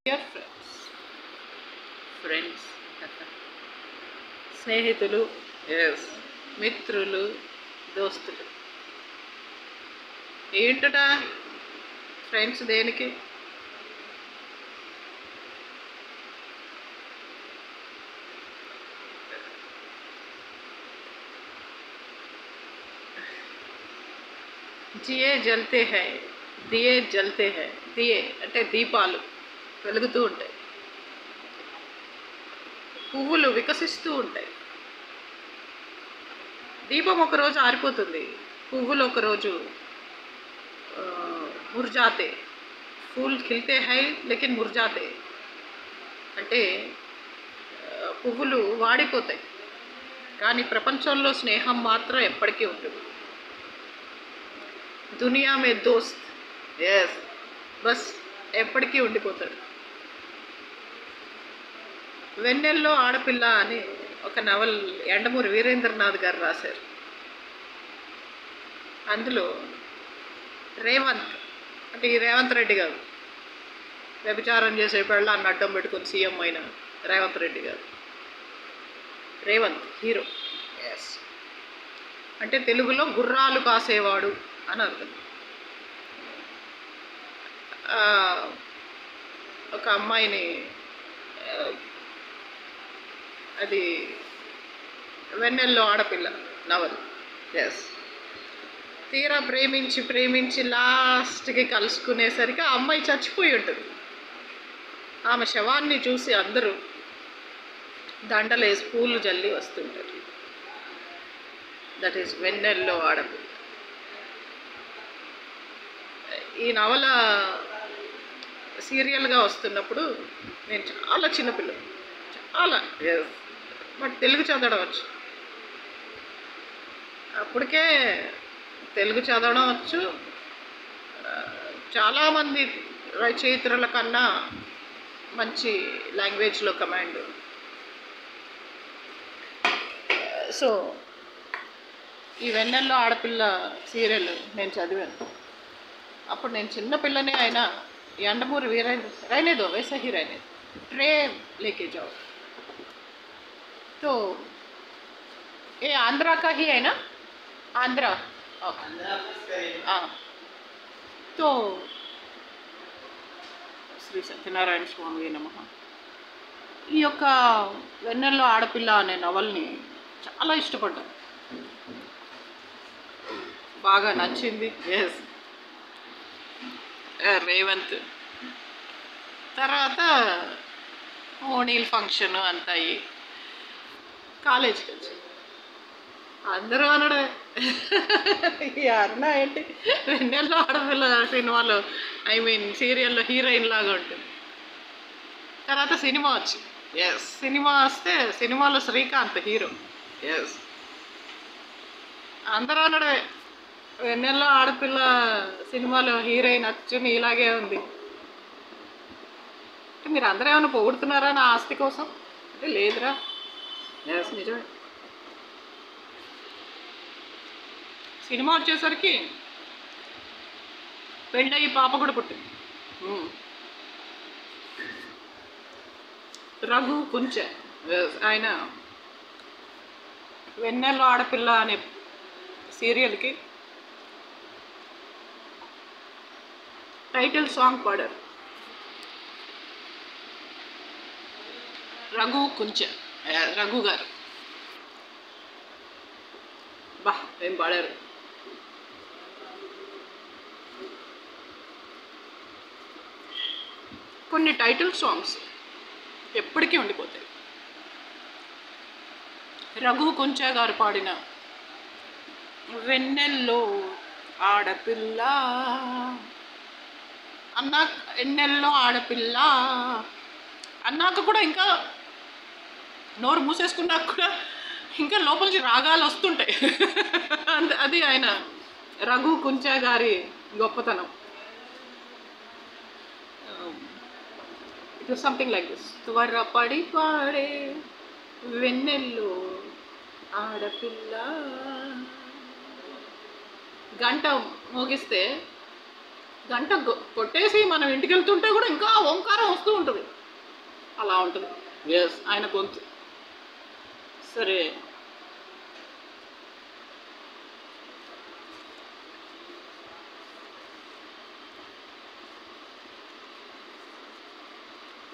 Dear friends స్నేహితులు, yes, మిత్రులు, దోస్తులు. ఏంటట ఫ్రెండ్స్ దేనికి? జియే జల్తే హై, దియే జల్తే హై. దియే అంటే దీపాలు వెలుగుతూ ఉంటాయి, పువ్వులు వికసిస్తూ ఉంటాయి. దీపం ఒకరోజు ఆరిపోతుంది, పువ్వులు ఒకరోజు ముర్జాతే. ఫూల్ ఖిల్తే హై లేకిన్ ముర్జాతే అంటే పువ్వులు వాడిపోతాయి, కానీ ప్రపంచంలో స్నేహం మాత్రం ఎప్పటికీ ఉంటుంది. దునియా మే దోస్త్, ఎస్, బస్ ఎప్పటికీ ఉండిపోతాడు. వెన్నెల్లో ఆడపిల్ల అని ఒక నవల్ యండమూరి వీరేంద్రనాథ్ గారు రాశారు. అందులో రేవంత్ అంటే ఈ రేవంత్ రెడ్డి గారు, వ్యభిచారం చేసే పెళ్ళాన్ని అడ్డం పెట్టుకుని సీఎం అయిన రేవంత్ రెడ్డి గారు, రేవంత్ హీరో. ఎస్ అంటే తెలుగులో గుర్రాలు కాసేవాడు అని అర్థం. ఒక అమ్మాయిని, అది వెన్నెల్లో ఆడపిల్ల నవల్. ఎస్, తీరా ప్రేమించి ప్రేమించి లాస్ట్కి కలుసుకునేసరికి ఆ అమ్మాయి చచ్చిపోయి ఉంటుంది. ఆమె శవాన్ని చూసి అందరూ దండలేసి పూలు జల్లి వస్తుంటారు. దట్ ఈస్ వెన్నెల్లో ఆడపిల్ల. ఈ నవల సీరియల్గా వస్తున్నప్పుడు నేను చాలా చిన్నపిల్ల, చాలా, బట్ తెలుగు చదవడం వచ్చు. అప్పటికే తెలుగు చదవడం వచ్చు. చాలామంది రచయిత్రుల కన్నా మంచి లాంగ్వేజ్లో కమాండ్. సో ఈ వెన్నెల్లో ఆడపిల్ల సీరియల్ నేను చదివాను. అప్పుడు నేను చిన్నపిల్లనే అయినా యండమూరి रहने दो वैसा ही रहने दो, ट्रेन लेके जाओ. तो ये आंध्रा का ही है ना? आंध्रा. तो శ్రీ సత్యనారాయణ స్వామి నమః. ఈ యొక్క వెన్నెల్లో ఆడపిల్ల అనే నవల్ని చాలా ఇష్టపడ్డాను, బాగా నచ్చింది. ఎస్, రేవంత్ తర్వాత ఓణీల్ ఫంక్షన్ అంతా అయ్యి కాలేజీకి వచ్చి అందరూ అనడే ఈ అరుణ ఏంటి వెన్నెల్లో ఆడపిల్ల సినిమాలో, ఐ మీన్ సీరియల్లో హీరోయిన్ లాగా ఉంటుంది. తర్వాత సినిమా వచ్చి, ఎస్, సినిమా వస్తే సినిమాలో శ్రీకాంత్ హీరో. ఎస్, అందరూ అనడే వెన్నెల్లో ఆడపిల్ల సినిమాలో హీరోయిన్ అచ్చుని ఇలాగే ఉంది. అంటే మీరు అందరూ ఏమైనా పొగుడుతున్నారా నా ఆస్తి కోసం అంటే? లేదురా, ఎస్, నిజమే. సినిమా వచ్చేసరికి పెళ్ళయి పాప కూడా పుట్టింది. రఘు కుంచె ఆయన వెన్నెల్లో ఆడపిల్ల అనే సీరియల్కి టైటిల్ సాంగ్ పాడారు. రఘు కుంచె, రఘు గారు, బా ఏం పాడారు. కొన్ని టైటిల్ సాంగ్స్ ఎప్పటికీ ఉండిపోతాయి. రఘు కుంచె గారు పాడిన వెన్నెల్లో ఆడపిల్ల అన్నా, ఎన్నెల్లో ఆడపిల్ల అన్నాక కూడా ఇంకా నోరు మూసేసుకున్నాక కూడా ఇంకా లోపల నుంచి రాగాలు వస్తుంటాయి. అది ఆయన రఘు కుంచె గారి గొప్పతనం. It was something like this. త్వరపడి పాడే వెన్నెల్లో ఆడపిల్ల. గంట మోగిస్తే గంట కొట్టేసి మనం ఇంటికి వెళ్తుంటే కూడా ఇంకా ఓంకారం వస్తూ ఉంటుంది. అలా ఉంటుంది. ఎస్, ఆయన గొంతు. సరే,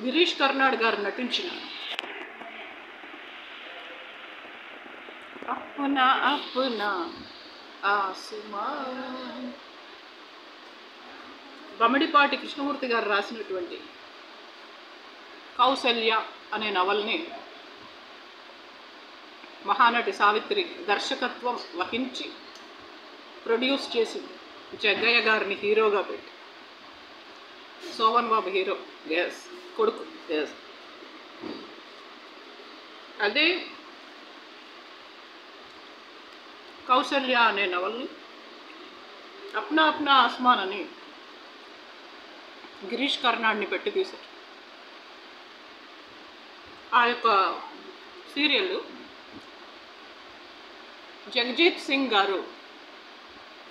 గిరీష్ కర్నాడ్ గారు నటించిన అప్పునా అప్పునా ఆసుమాన్, బమిడిపాటి కృష్ణమూర్తి గారు రాసినటువంటి కౌసల్య అనే నవల్ని మహానటి సావిత్రి దర్శకత్వం వహించి ప్రొడ్యూస్ చేసి జగ్గయ్య గారిని హీరోగా పెట్టి, శోభన్ బాబు హీరో, ఎస్, కొడుకు, ఎస్. అదే కౌసల్య అనే నవల్ని అప్నా అప్నా ఆస్మాన్ అని గిరీష్ కర్నాడ్ని పెట్టి తీశారు. ఆ యొక్క సీరియల్ జగజీత్ సింగ్ గారు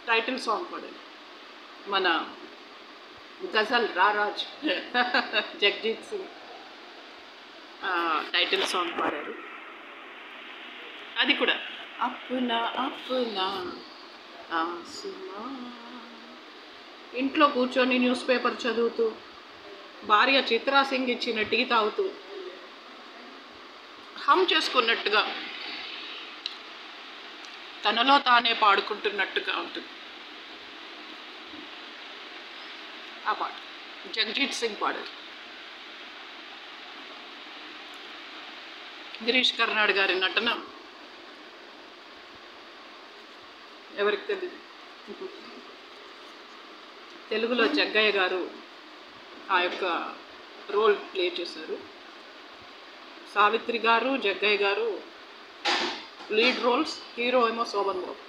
టైటిల్ సాంగ్ పాడారు. మన గజల్ రారాజ్ జగజీత్ సింగ్ టైటిల్ సాంగ్ పాడారు. అది కూడా అప్పునా అప్పునా ఆసుమా. ఇంట్లో కూర్చొని న్యూస్ పేపర్ చదువుతూ, భార్య చిత్రా సింగ్ ఇచ్చిన టీ తాగుతూ, హమ్ చేసుకున్నట్టుగా, తనలో తానే పాడుకుంటున్నట్టుగా ఉంటుంది ఆ పాట. జగజీత్ సింగ్ పాడారు. గిరీష్ కర్నాడ్ గారి నటన ఎవరికి తెలియదు. తెలుగులో జగ్గయ్య గారు ఆ యొక్క రోల్ ప్లే చేశారు. సావిత్రి గారు, జగ్గయ్య గారు లీడ్ రోల్స్, హీరో ఏమో శోభన్ బాబు.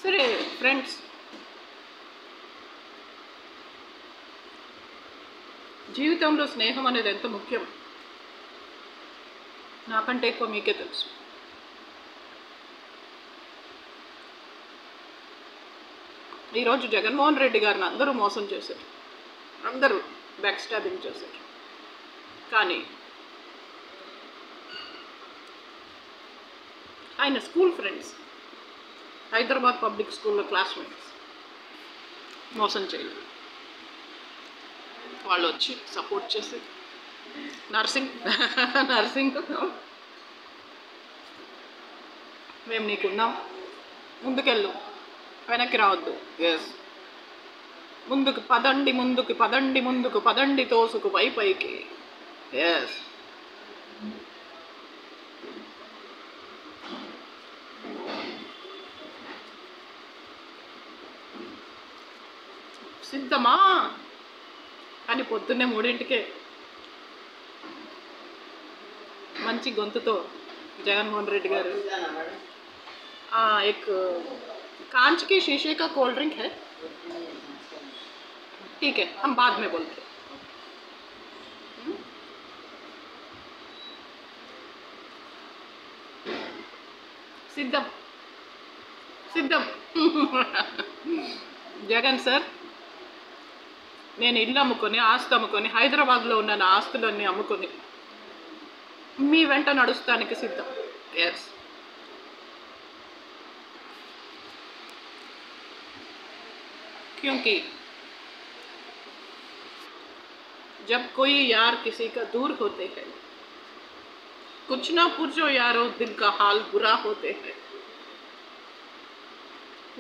సరే ఫ్రెండ్స్, జీవితంలో స్నేహం అనేది ఎంత ముఖ్యం నాకంటే ఎక్కువ మీకే తెలుసు. ఈరోజు జగన్మోహన్ రెడ్డి గారిని అందరూ మోసం చేశారు, అందరూ బ్యాక్ స్టాబింగ్ చేశారు. కానీ ఆయన స్కూల్ ఫ్రెండ్స్, హైదరాబాద్ పబ్లిక్ స్కూల్లో క్లాస్మేట్స్ మోసం చేయలేదు. వాళ్ళు వచ్చి సపోర్ట్ చేసి, నర్సింగ్ మేము నీకున్నాం, ముందుకెళ్ళు, వెనక్కి రావద్దు, ఎస్, ముందుకు పదండి, ముందుకు పదండి, ముందుకు పదండి, తోసుకు పైకి, ఎస్. సిద్ధమా అని పొద్దున్నే 3ంటికే మంచి గొంతుతో జగన్మోహన్ రెడ్డి గారు, एक कांच के शीशे का कोल्ड ड्रिंक है, ठीक है, हम बाद में बोलते हैं. సిద్ధం సిద్ధం. జగన్ సార్, నేను ఇల్లు అమ్ముకొని, ఆస్తి అమ్ముకొని, హైదరాబాద్లో ఉన్న నా ఆస్తులన్నీ అమ్ముకొని మీ వెంట నడుస్తానికి సిద్ధం. ఎస్. क्योंकि जब कोई यार किसी का दूर होते हैं, कुछ ना पूछो यारो दिल का हाल बुरा होते हैं,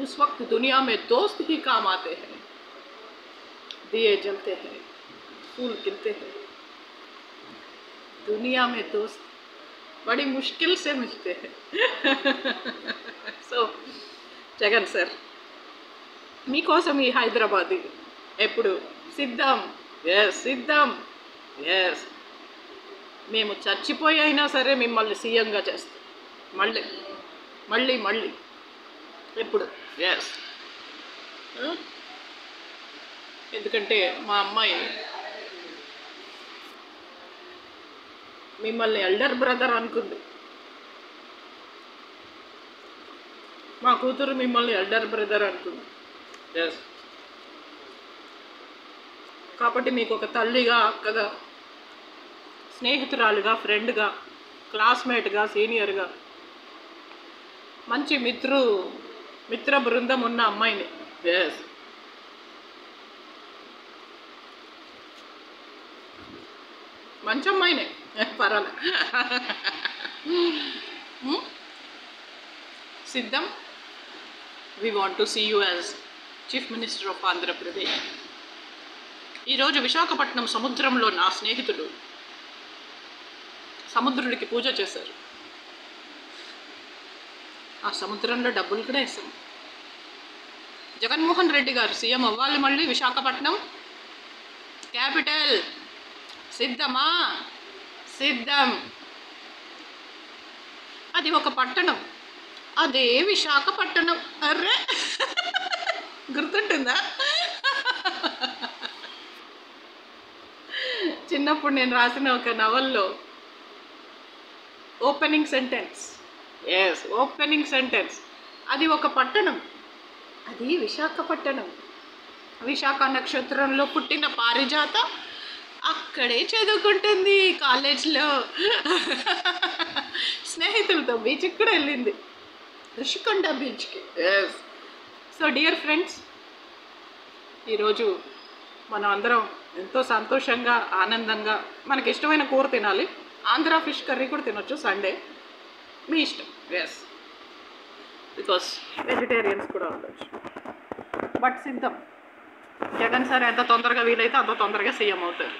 उस वक्त दुनिया में दोस्त ही काम आते हैं, दिए जलते हैं, फूल खिलते हैं. दुनिया में दोस्त बड़ी मुश्किल से मिलते हैं. సో జగన్ సార్, మీకోసం ఈ హైదరాబాద్ ఎప్పుడు సిద్ధం. ఎస్, సిద్ధం. ఎస్, మేము చచ్చిపోయి అయినా సరే మిమ్మల్ని సీఎంగా చేస్తాం, మళ్ళీ మళ్ళీ మళ్ళీ ఎప్పుడు. ఎస్, ఎందుకంటే మా అమ్మాయి మిమ్మల్ని ఎల్డర్ బ్రదర్ అనుకుంది, మా కూతురు మిమ్మల్ని ఎల్డర్ బ్రదర్ అనుకుంది. ఎస్. కాబట్టి మీకు ఒక తల్లిగా, అక్కగా, స్నేహితురాలుగా, ఫ్రెండ్గా, క్లాస్మేట్గా, సీనియర్గా, మంచి మిత్ర బృందం ఉన్న అమ్మాయిని. ఎస్. మంచి అమ్మాయినే, పర్వాలే. సిద్ధం, we want to see you as chief minister of Andhra Pradesh. ఈరోజు విశాఖపట్నం సముద్రంలో నా స్నేహితులు సముద్రుడికి పూజ చేశారు. ఆ సముద్రంలో డబ్బులు కూడా వేసాం. జగన్మోహన్ రెడ్డి గారు సీఎం అవ్వాలి మళ్ళీ. విశాఖపట్నం క్యాపిటల్. సిద్ధమా? సిద్ధం. అది ఒక పట్టణం, అదే విశాఖపట్నం. అర్రే, గుర్తుంటుందా? చిన్నప్పుడు నేను రాసిన ఒక నవల్లో ఓపెనింగ్ సెంటెన్స్, అది ఒక పట్టణం, అది విశాఖపట్నం. విశాఖ నక్షత్రంలో పుట్టిన పారిజాత అక్కడే చదువుకుంటుంది కాలేజ్లో. స్నేహితులతో బీచ్కి కూడా వెళ్ళింది, ఋషికొండ బీచ్కి. సో డియర్ ఫ్రెండ్స్, ఈరోజు మనం అందరం ఎంతో సంతోషంగా, ఆనందంగా, మనకి ఇష్టమైన కూర తినాలి. ఆంధ్ర ఫిష్ కర్రీ కూడా తినొచ్చు సండే, మీ ఇష్టం. ఎస్, బికాస్ వెజిటేరియన్స్ కూడా ఉండొచ్చు. బట్ సిద్ధం. జగన్ సార్ ఎంత తొందరగా వీలైతే అంత తొందరగా సీఎం అవుతారు.